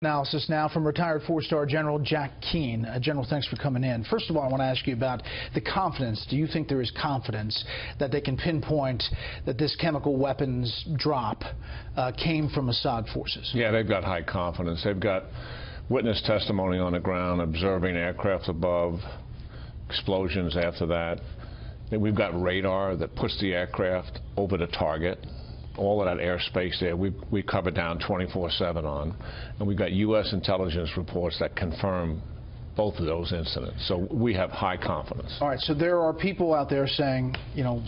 Analysis now from retired four-star General Jack Keane. General, thanks for coming in. First of all, I want to ask you about the confidence. Do you think there is confidence that they can pinpoint that this chemical weapons drop came from Assad forces? Yeah, they've got high confidence. They've got witness testimony on the ground, observing aircraft above, explosions after that. We've got radar that puts the aircraft over the target. All of that airspace there, we cover down 24/7 on. And we've got U.S. intelligence reports that confirm both of those incidents. So we have high confidence. All right, so there are people out there saying, you know,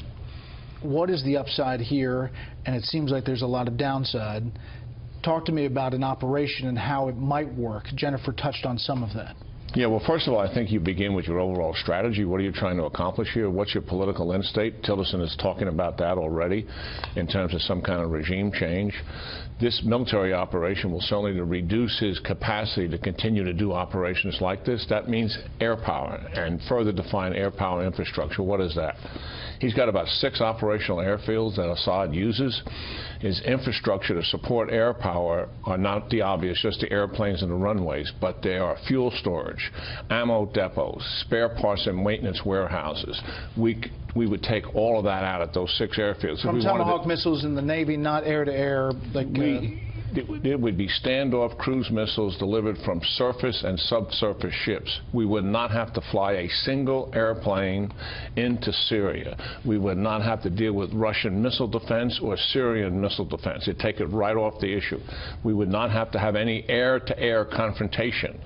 what is the upside here? And it seems like there's a lot of downside. Talk to me about an operation and how it might work. Jennifer touched on some of that. Yeah, well, first of all, I think you begin with your overall strategy. What are you trying to accomplish here? What's your political end state? Tillerson is talking about that already in terms of some kind of regime change. This military operation will certainly reduce his capacity to continue to do operations like this. That means air power, and further define air power infrastructure. What is that? He's got about 6 operational airfields that Assad uses. His infrastructure to support air power are not the obvious, just the airplanes and the runways, but they are fuel storage, ammo depots, spare parts and maintenance warehouses. We would take all of that out at those 6 airfields. From Tomahawk missiles in the Navy, not air-to-air, like... It would be standoff cruise missiles delivered from surface and subsurface ships. We would not have to fly a single airplane into Syria. We would not have to deal with Russian missile defense or Syrian missile defense. It'd take it right off the issue. We would not have to have any air-to-air confrontation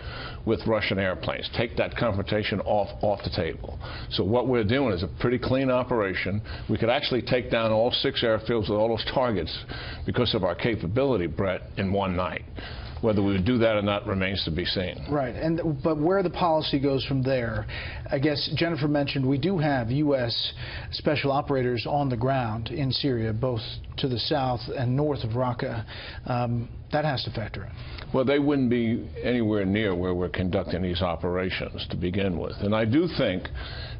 with Russian airplanes. Take that confrontation off the table. So what we're doing is a pretty clean operation. We could actually take down all 6 airfields with all those targets because of our capability, Brett, in one night. Whether we would do that or not remains to be seen. Right, but where the policy goes from there, I guess Jennifer mentioned we do have U.S. special operators on the ground in Syria, both to the south and north of Raqqa. That has to factor in. Well, they wouldn't be anywhere near where we're conducting these operations to begin with. And I do think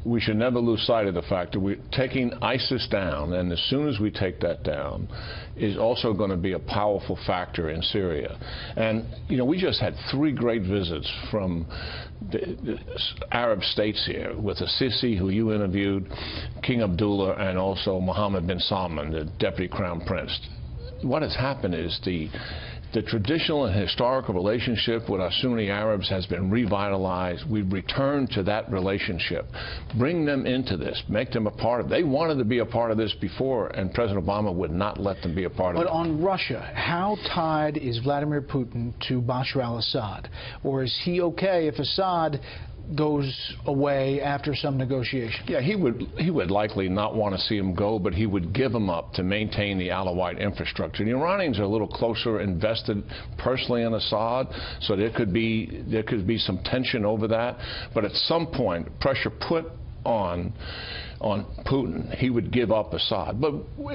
we should never lose sight of the fact that we're taking ISIS down, and as soon as we take that down, is also going to be a powerful factor in Syria. And, you know, we just had 3 great visits from the Arab states here with Sisi, who you interviewed, King Abdullah, and also Mohammed bin Salman, the Deputy Crown Prince. What has happened is the traditional and historical relationship with our Sunni Arabs has been revitalized. We've returned to that relationship. Bring them into this. Make them a part of it. They wanted to be a part of this before, and President Obama would not let them be a part of it. But on Russia, how tied is Vladimir Putin to Bashar al-Assad? Or is he okay if Assad goes away after some negotiation? Yeah, he would likely not want to see him go, but he would give him up to maintain the Alawite infrastructure. The Iranians are a little closer invested personally in Assad, so there could be some tension over that. But at some point, pressure put on Putin, he would give up Assad. But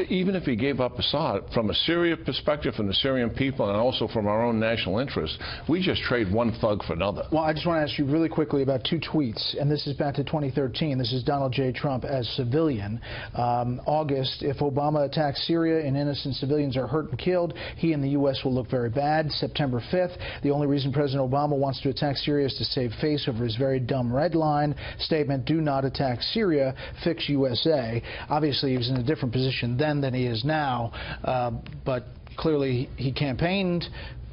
even if he gave up Assad, from a Syria perspective, from the Syrian people, and also from our own national interests, we just trade one thug for another. Well, I just want to ask you really quickly about 2 tweets, and this is back to 2013. This is Donald J. Trump as civilian. August, if Obama attacks Syria and innocent civilians are hurt and killed, he and the U.S. will look very bad. September 5th, the only reason President Obama wants to attack Syria is to save face over his very dumb red line statement, do not attack Syria, fix USA. Obviously, he was in a different position then than he is now, but clearly he campaigned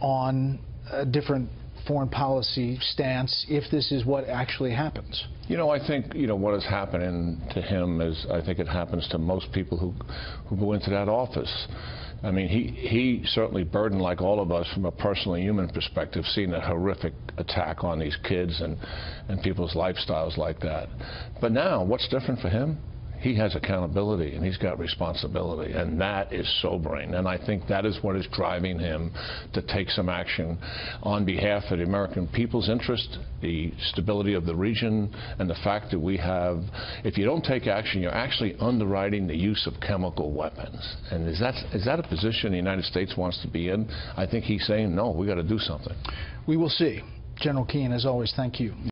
on a different foreign policy stance if this is what actually happens. You know, I think, you know, what is happening to him is, I think it happens to most people who go into that office. I mean, he certainly burdened, like all of us, from a personal human perspective, seeing a horrific attack on these kids and people's lifestyles like that. But now, what's different for him? He has accountability and he's got responsibility, and that is sobering. And I think that is what is driving him to take some action on behalf of the American people's interest, the stability of the region, and the fact that we have, if you don't take action, you're actually underwriting the use of chemical weapons. And is that a position the United States wants to be in? I think he's saying, no, we got to do something. We will see. General Keane, as always, thank you.